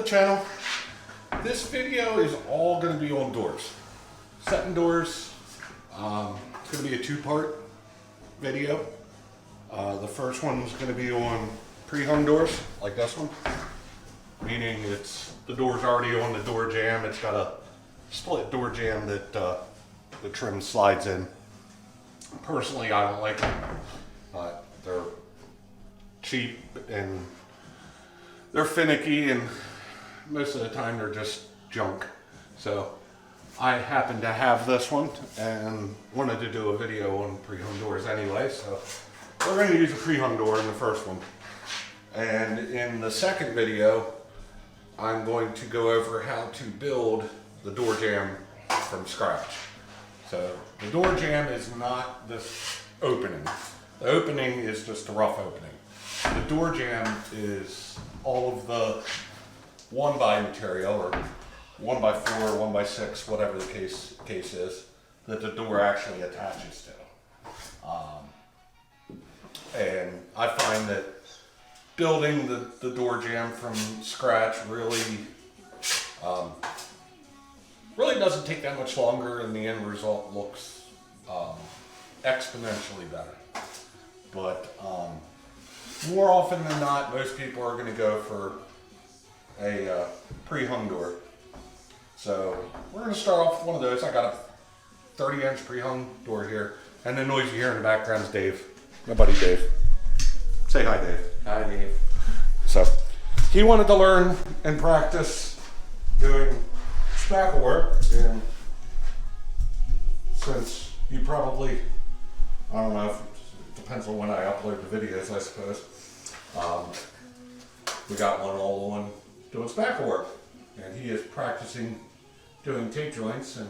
the channel. This video is all going to be on doors. Setting doors. It's going to be a two-part video. The first one is going to be on pre-hung doors, like this one. Meaning the door's already on the door jamb. It's got a split door jamb that the trim slides in. Personally, I don't like them. They're cheap and they're finicky, and most of the time they're just junk. So I happen to have this one and wanted to do a video on pre-hung doors anyway. So we're going to use a pre-hung door in the first one. And in the second video, I'm going to go over how to build the door jamb from scratch. So the door jamb is not this opening. The opening is just a rough opening. The door jamb is all of the 1x material, or 1x4, 1x6, whatever the case is, that the door actually attaches to. And I find that building the door jamb from scratch really doesn't take that much longer, and the end result looks exponentially better. But more often than not, most people are going to go for a pre-hung door. So we're going to start off with one of those. I got a 30-inch pre-hung door here, and the noise you hear in the background is Dave. My buddy Dave. Say hi, Dave. Hi, Dave. So he wanted to learn and practice doing spackle work, and since you probably, I don't know, it depends on when I upload the videos, I suppose. We got one all on doing spackle work, and he is practicing doing tape joints and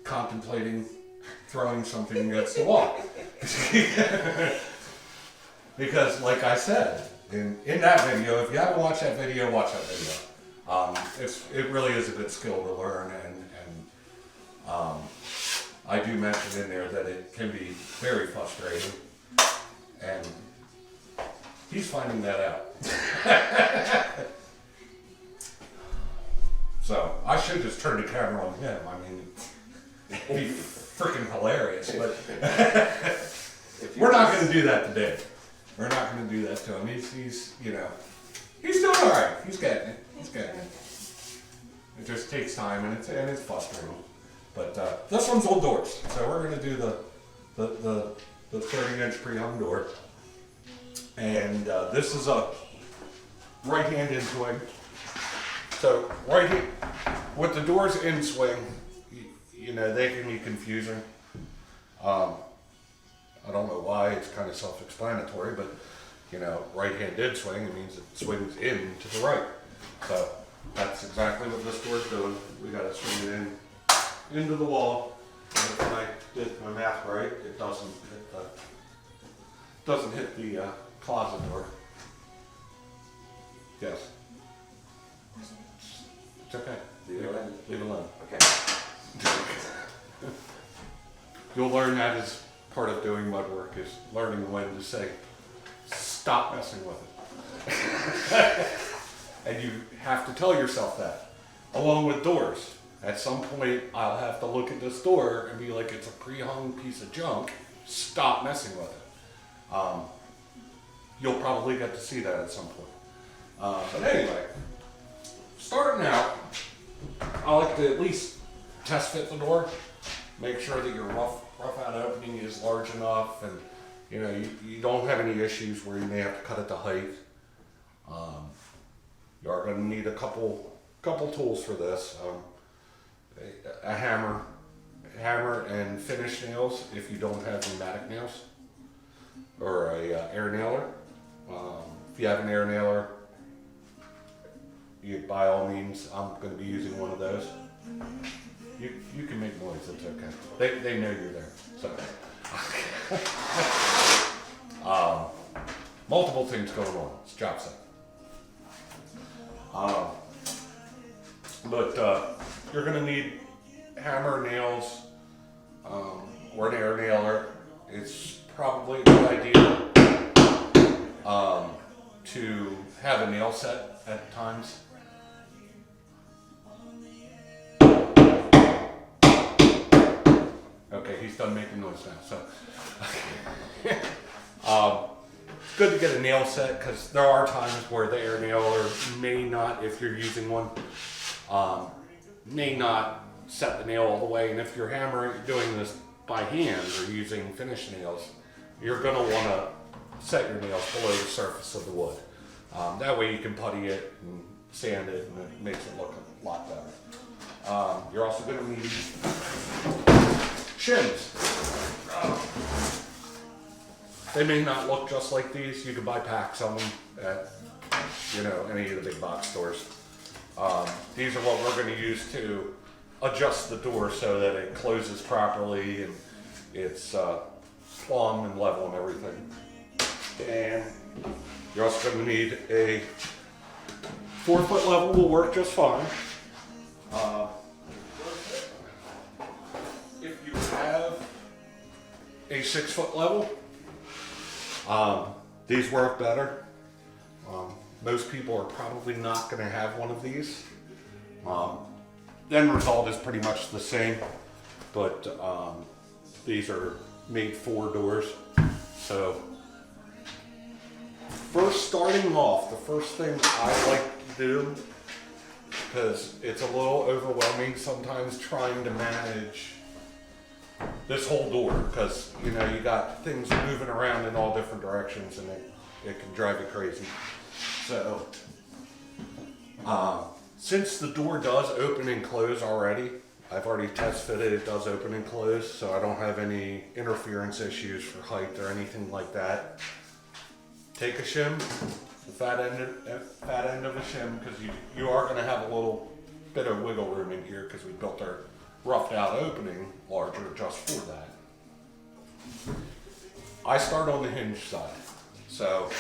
contemplating throwing something against the wall. Because, like I said, in that video, if you haven't watched that video, watch that video. It really is a good skill to learn, and I do mention in there that it can be very frustrating, and he's finding that out. So I should just turn the camera on him. I mean, it'd be freaking hilarious, but we're not going to do that today. We're not going to do that to him. He's doing all right. He's getting it. It just takes time, and it's frustrating. But this one's on doors, so we're going to do the 30-inch pre-hung door, and this is a right-hand swing. So with the doors in swing, they can be confusing. I don't know why, it's kind of self-explanatory, but right-handed swing, it means it swings in to the right. So that's exactly what this door's doing. We got to swing it into the wall. And if I did my math right, it doesn't hit the closet door. Yes. It's okay. Leave it alone. Okay. You'll learn that as part of doing mud work, is learning when to say, stop messing with it. And you have to tell yourself that, along with doors. At some point, I'll have to look at this door and be like, it's a pre-hung piece of junk, stop messing with it. You'll probably get to see that at some point. But anyway, starting out, I like to at least test fit the door, make sure that your rough out opening is large enough, and you don't have any issues where you may have to cut it to height. You are going to need a couple tools for this. A hammer and finish nails if you don't have pneumatic nails, or a air nailer. If you have an air nailer, by all means, I'm going to be using one of those. You can make noise, it's okay. They know you're there. So multiple things going on. It's job site. But you're going to need hammer, nails, or an air nailer. It's probably a good idea to have a nail set at times. Okay, he's done making noise now, so. It's good to get a nail set because there are times where the air nailer may not, if you're using one, may not set the nail all the way. And if you're doing this by hand or using finish nails, you're going to want to set your nails below the surface of the wood. That way you can putty it and sand it, and it makes it look a lot better. You're also going to need shims. They may not look just like these. You can buy packs on them at, any of the big box stores. These are what we're going to use to adjust the door so that it closes properly and it's plumb and level and everything. And you're also going to need a 4-foot level will work just fine. If you have a 6-foot level, these work better. Most people are probably not going to have one of these. The end result is pretty much the same, but these are made for doors. So first, starting off, the first thing I like to do, because it's a little overwhelming sometimes trying to manage this whole door, because you got things moving around in all different directions and it can drive you crazy. So since the door does open and close already, I've already test fitted it does open and close, so I don't have any interference issues for height or anything like that. Take a shim, the fat end of a shim, because you are going to have a little bit of wiggle room in here because we built our roughed out opening larger just for that. I start on the hinge side. So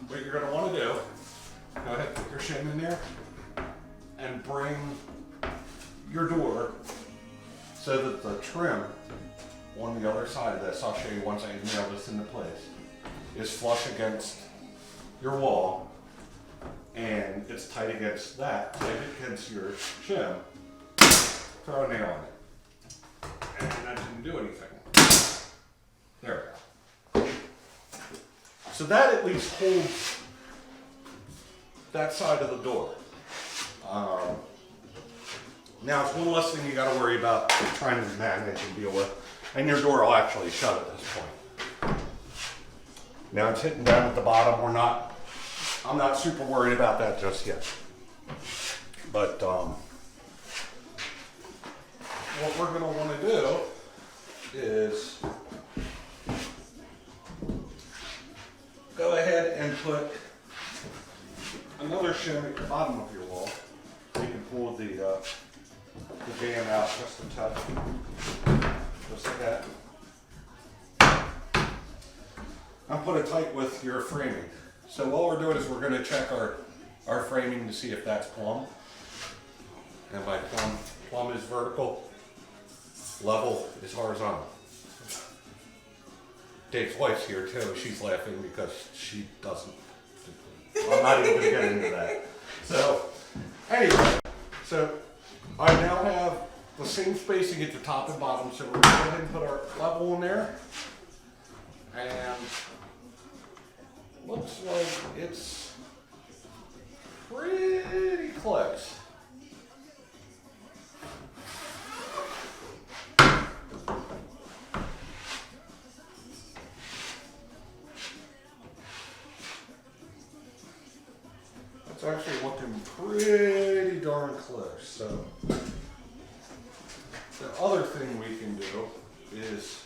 what you're going to want to do, go ahead and put your shim in there and bring your door so that the trim on the other side of this, I'll show you once I nail this into place, is flush against your wall, and it's tight against that, tight against your shim. Throw a nail on it. And that didn't do anything. There we go. So that at least holds that side of the door. Now it's one less thing you got to worry about trying to manage and deal with, and your door will actually shut at this point. Now it's hitting down at the bottom. I'm not super worried about that just yet. But what we're going to want to do is go ahead and put another shim at the bottom of your wall. You can pull the jamb out just a touch, just like that. And put it tight with your framing. So what we're doing is we're going to check our framing to see if that's plumb. And by plumb is vertical, level is horizontal. Dave's wife's here too. She's laughing because she doesn't. I'm not even going to get into that. So anyway, so I now have the same spacing at the top and bottom. So we're going to go ahead and put our level in there. And looks like it's pretty close. It's actually looking pretty darn close. So the other thing we can do is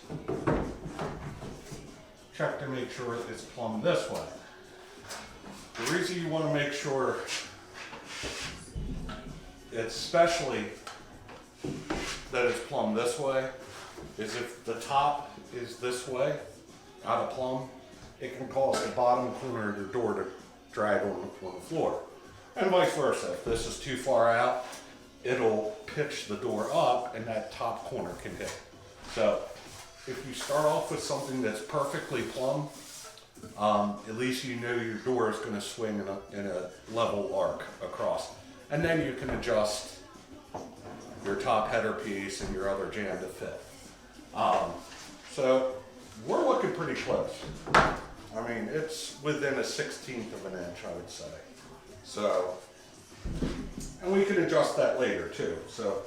check to make sure it's plumb this way. The reason you want to make sure, especially that it's plumb this way, is if the top is this way, out of plumb, it can cause the bottom corner of your door to drag on the floor. And vice versa. If this is too far out, it'll pitch the door up and that top corner can hit. So if you start off with something that's perfectly plumb, at least you know your door is going to swing in a level arc across. And then you can adjust your top header piece and your other jamb to fit. So we're looking pretty close. I mean, it's within a 1/16 of an inch, I would say. So, and we can adjust that later too. So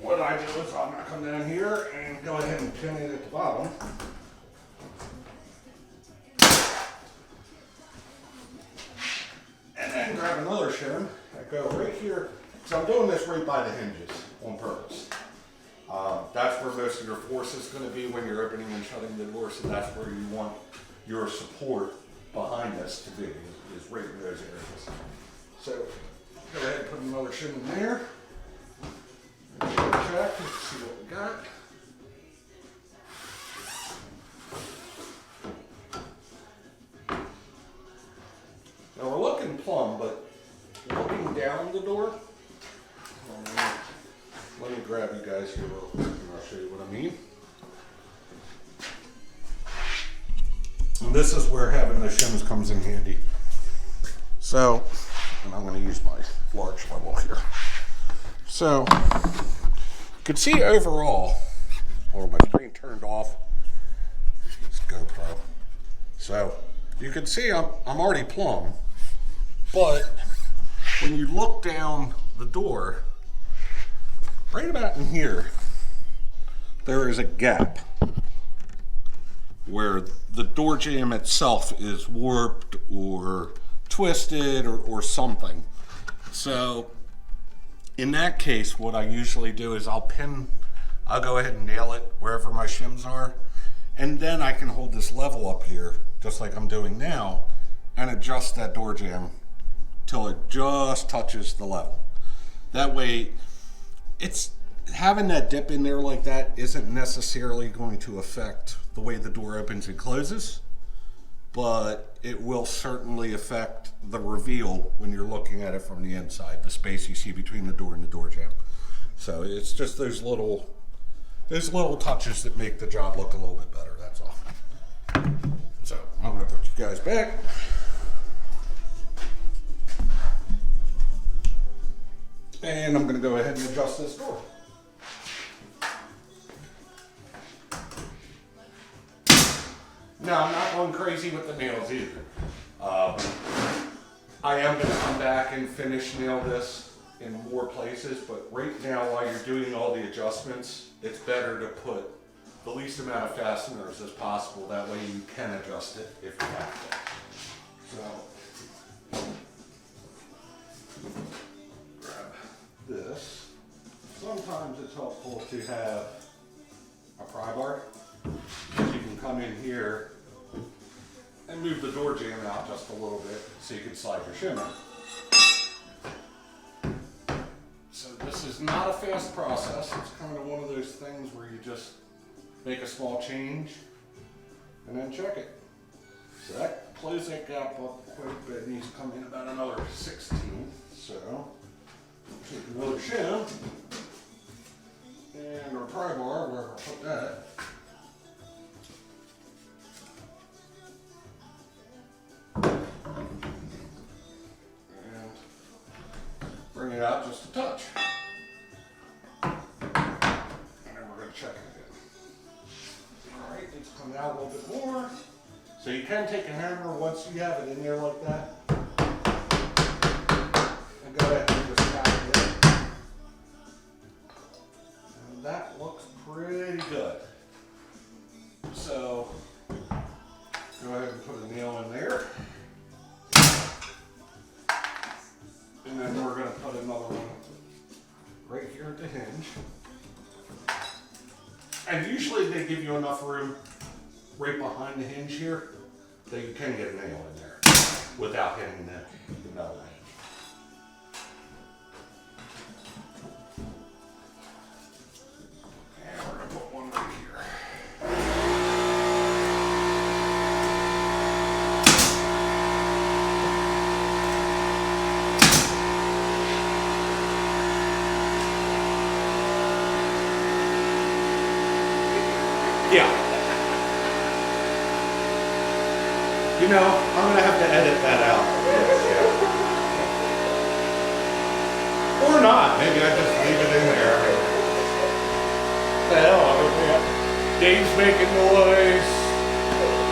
what I do is I'm going to come down here and go ahead and pin it at the bottom. And then grab another shim and go right here. So I'm doing this right by the hinges on purpose. That's where most of your force is going to be when you're opening and shutting the door. So that's where you want your support behind this to be, is right in those areas. So go ahead and put another shim in there. And check, see what we got. Now we're looking plumb, but looking down the door, let me grab you guys here real quick and I'll show you what I mean. And this is where having the shims comes in handy. So, and I'm going to use my large level here. So, you can see overall, or my screen turned off, it's GoPro. So, you can see I'm already plumb, but when you look down the door, right about in here, there is a gap where the door jamb itself is warped or twisted or something. So in that case, what I usually do is I'll go ahead and nail it wherever my shims are, and then I can hold this level up here, just like I'm doing now, and adjust that door jamb till it just touches the level. That way, it's having that dip in there like that isn't necessarily going to affect the way the door opens and closes, but it will certainly affect the reveal when you're looking at it from the inside, the space you see between the door and the door jamb. So it's just those little touches that make the job look a little bit better, that's all. So I'm going to put you guys back. And I'm going to go ahead and adjust this door. Now, I'm not going crazy with the nails either. I am going to come back and finish nail this in more places, but right now while you're doing all the adjustments, it's better to put the least amount of fasteners as possible. That way you can adjust it if you have to. So, grab this. Sometimes it's helpful to have a pry bar. You can come in here and move the door jamb out just a little bit so you can slide your shim in. So this is not a fast process. It's kind of one of those things where you just make a small change and then check it. So that closes that gap up quite a bit. It needs to come in about another 16. So take another shim and our pry bar, wherever I put that. Bring it out just a touch. And then we're going to check it again. Alright, it's coming out a little bit more. So you can take a hammer once you have it in there like that. And go ahead and just tap it in. And that looks pretty good. So go ahead and put a nail in there. And then we're going to put another one right here at the hinge. And usually they give you enough room right behind the hinge here that you can get a nail in there without hitting the metal hinge. And we're going to put one right here. Yeah. You know, I'm gonna have to edit that out. Or not. Maybe I just leave it in there. The hell, I don't know. Dave's making noise.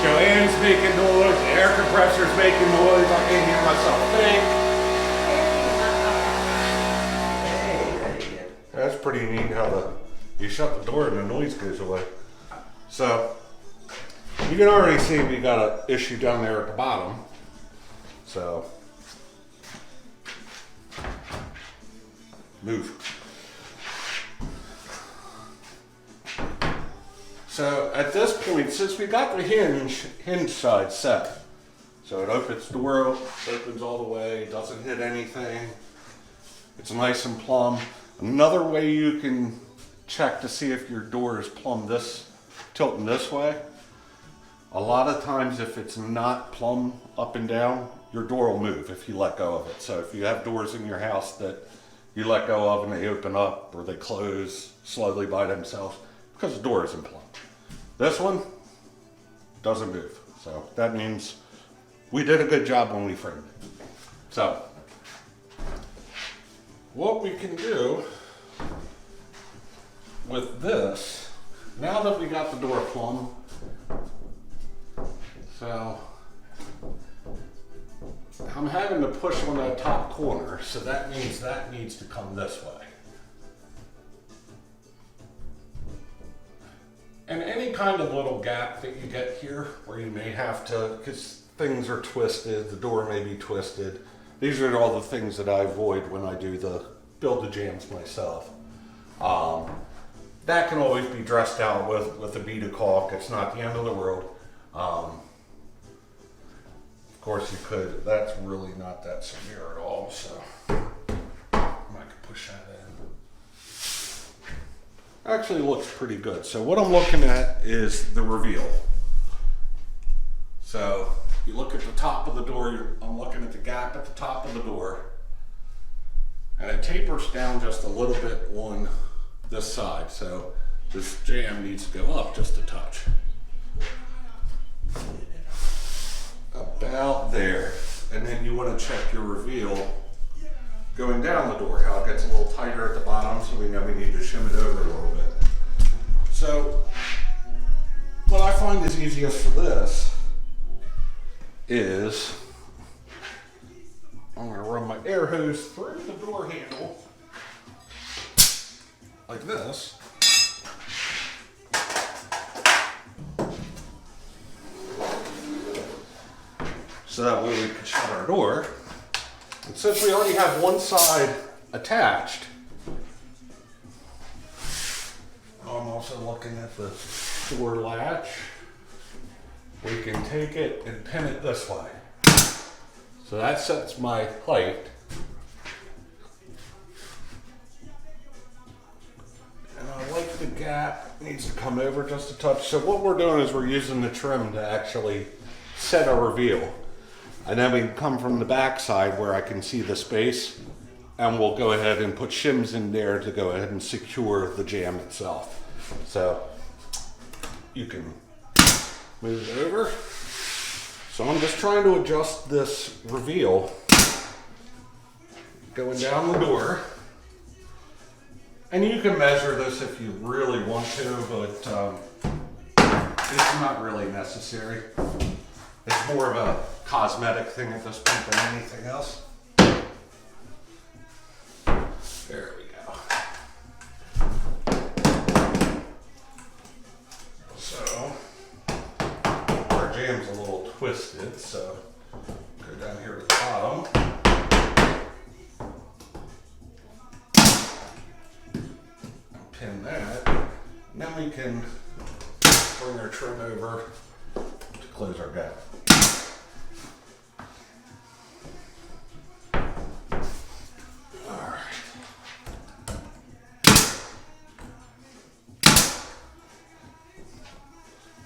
Joanne's making noise. The air compressor's making noise. I can't hear myself think. That's pretty neat how you shut the door and the noise goes away. So you can already see we got an issue down there at the bottom. So move. So at this point, since we got the hinge side set, so it opens opens all the way, doesn't hit anything. It's nice and plumb. Another way you can check to see if your door is plumb tilting this way. A lot of times if it's not plumb up and down, your door will move if you let go of it. So if you have doors in your house that you let go of and they open up or they close slowly by themselves, because the door isn't plumb. This one doesn't move. So that means we did a good job when we framed it. So what we can do with this, now that we got the door plumb, so I'm having to push on that top corner, so that means that needs to come this way. And any kind of little gap that you get here where you may have to, because things are twisted, the door may be twisted. These are all the things that I avoid when I do build the jambs myself. That can always be dressed out with a bead of caulk. It's not the end of the world. Of course you could, that's really not that severe at all, so I could push that in. Actually looks pretty good. So what I'm looking at is the reveal. So you look at the top of the door, I'm looking at the gap at the top of the door, and it tapers down just a little bit on this side. So this jamb needs to go up just a touch. About there. And then you want to check your reveal going down the door, how it gets a little tighter at the bottom, so we know we need to shim it over a little bit. So what I find is easiest for this is I'm going to run my air hose through the door handle like this. So that way we can shut our door. And since we already have one side attached, I'm also looking at the door latch. We can take it and pin it this way. So that sets my height. And I like the gap, it needs to come over just a touch. So what we're doing is we're using the trim to actually set a reveal. And then we can come from the back side where I can see the space, and we'll go ahead and put shims in there to go ahead and secure the jamb itself. So you can move it over. So I'm just trying to adjust this reveal going down the door. And you can measure this if you really want to, but it's not really necessary. It's more of a cosmetic thing at this point than anything else. There we go. So, our jamb's a little twisted, so go down here to the bottom. And pin that. And then we can bring our trim over to close our gap.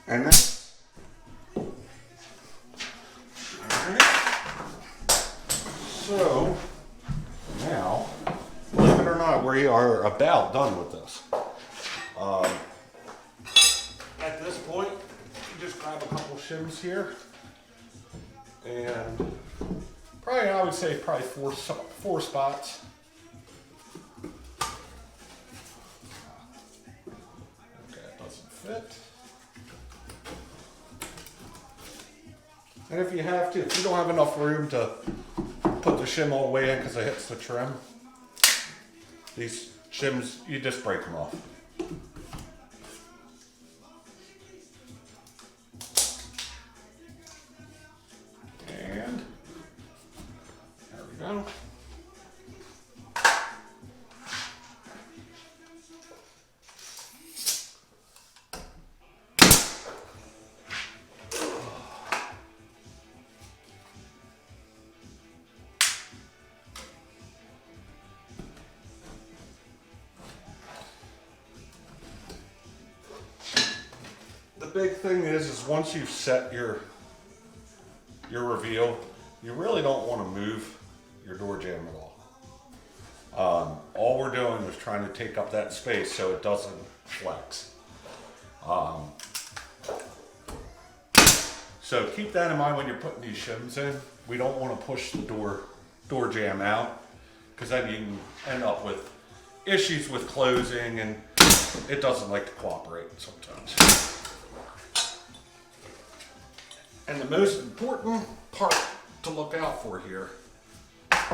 And then, alright, so now, believe it or not, we are about done with this. At this point, you just grab a couple shims here, And probably, I would say probably four spots. Okay, it doesn't fit. And if you have to, if you don't have enough room to put the shim all the way in because it hits the trim, these shims, you just break them off. And there we go. The big thing is once you've set your reveal, you really don't want to move your door jamb at all. All we're doing is trying to take up that space so it doesn't flex. So keep that in mind when you're putting these shims in. We don't want to push the door jamb out because then you can end up with issues with closing and it doesn't like to cooperate sometimes. And the most important part to look out for here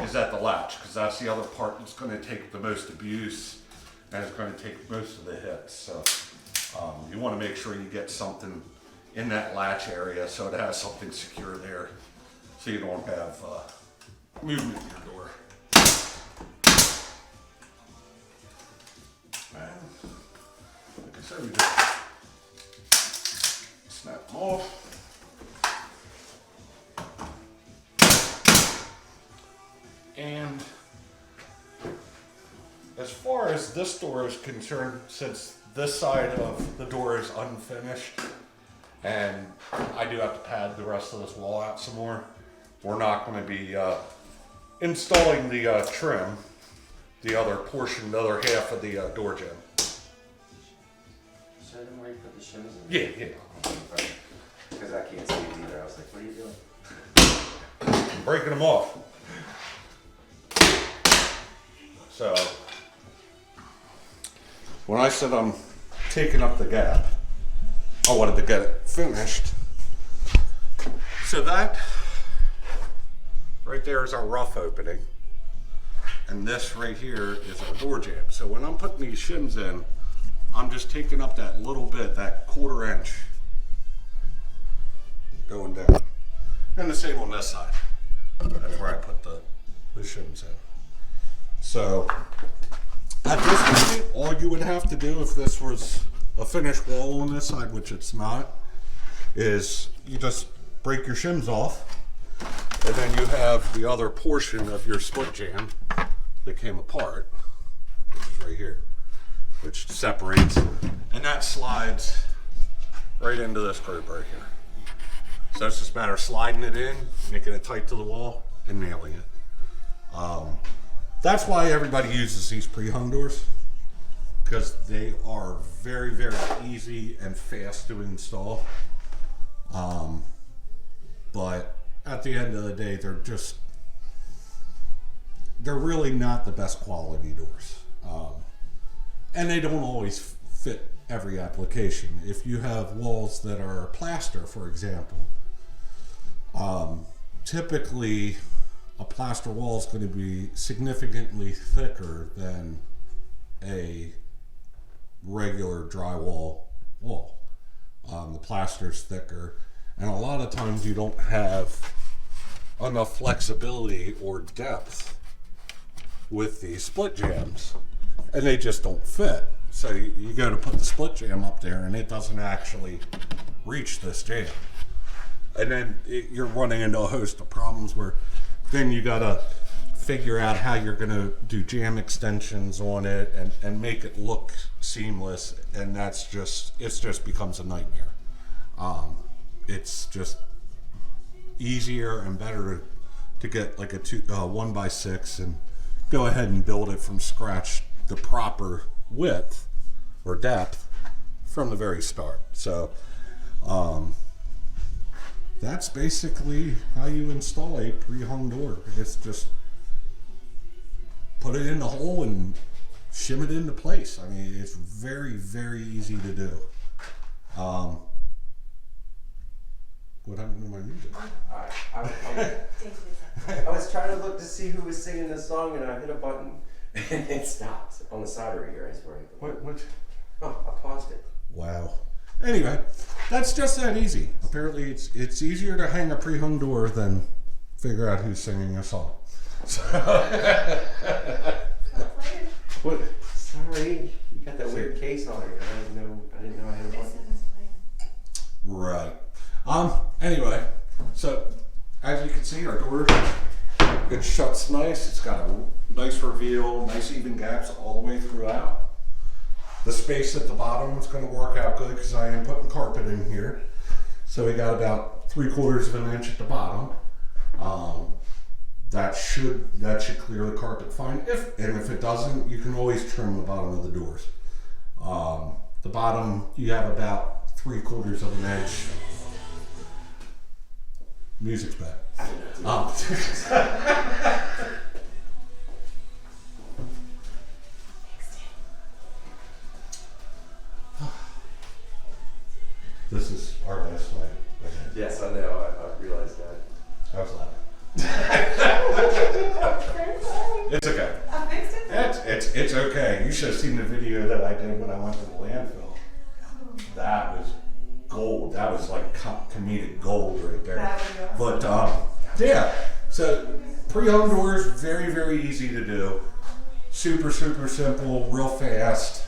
is at the latch, because that's the other part that's going to take the most abuse and it's going to take most of the hits. So you want to make sure you get something in that latch area so it has something secure there so you don't have movement in your door. And like I said, we just snap them off. And as far as this door is concerned, since this side of the door is unfinished and I do have to pad the rest of this wall out some more, we're not going to be installing the trim, the other portion, the other half of the door jamb. Show them where you put the shims in? Yeah. Because I can't see it either. I was like, what are you doing? I'm breaking them off. So, when I said I'm taking up the gap, I wanted to get it finished. So that right there is our rough opening. And this right here is our door jamb. So when I'm putting these shims in, I'm just taking up that little bit, that 1/4 inch going down. And the same on this side. That's where I put the shims in. So at this point, all you would have to do if this was a finished wall on this side, which it's not, is you just break your shims off and then you have the other portion of your split jamb that came apart, which is right here, which separates, and that slides right into this groove right here. So it's just a matter of sliding it in, making it tight to the wall, and nailing it. That's why everybody uses these pre-hung doors, because they are very, very easy and fast to install. But at the end of the day, they're really not the best quality doors. And they don't always fit every application. If you have walls that are plaster, for example, typically a plaster wall is going to be significantly thicker than a regular drywall wall. The plaster is thicker, and a lot of times you don't have enough flexibility or depth with these split jambs, and they just don't fit. So you go to put the split jamb up there and it doesn't actually reach this jamb. And then you're running into a host of problems where then you gotta figure out how you're gonna do jamb extensions on it and make it look seamless, and it just becomes a nightmare. It's just easier and better to get like a 1x6 and go ahead and build it from scratch, the proper width or depth from the very start. So that's basically how you install a pre-hung door. It's just put it in the hole and shim it into place. I mean, it's very, very easy to do. What happened to my music? I was trying to look to see who was singing this song, and I hit a button, and it stopped on the solder here. I swear. What? Oh, I paused it. Wow. Anyway, that's just that easy. Apparently, it's easier to hang a pre-hung door than figure out who's singing a song. So, what? Sorry, you got that weird case on it. I didn't know I had a button. Right. Anyway, so as you can see, our door, it shuts nice. It's got a nice reveal, nice even gaps all the way throughout. The space at the bottom is going to work out good because I am putting carpet in here. So we got about 3/4 of an inch at the bottom. That should clear the carpet fine. If it doesn't, you can always trim the bottom of the doors. The bottom, you have about 3/4 of an inch. Music's bad. This is our last night. Yes, I know. I realized that. That was loud. It's okay. I fixed it. It's okay. You should have seen the video that I did when I went to the landfill. That was gold. That was like comedic gold right there. But yeah. So pre-hung doors, very, very easy to do. Super, super simple, real fast.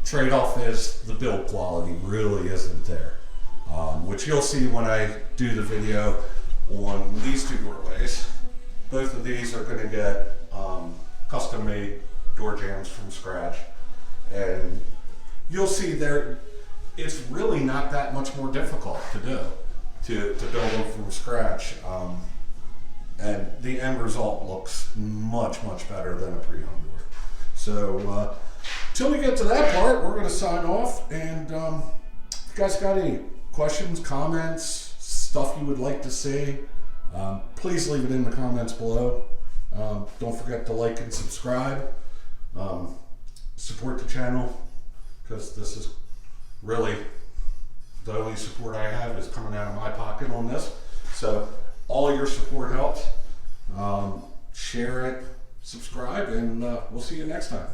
Trade-off is the build quality really isn't there, which you'll see when I do the video on these two doorways. Both of these are going to get custom-made door jambs from scratch, and you'll see there it's really not that much more difficult to do to build them from scratch, and the end result looks much, much better than a pre-hung door. So till we get to that part, we're going to sign off, and if you guys got any questions, comments, stuff you would like to see, please leave it in the comments below. Don't forget to like and subscribe. Support the channel, because this is really the only support I have is coming out of my pocket on this. So all your support helps. Share it, subscribe, and we'll see you next time.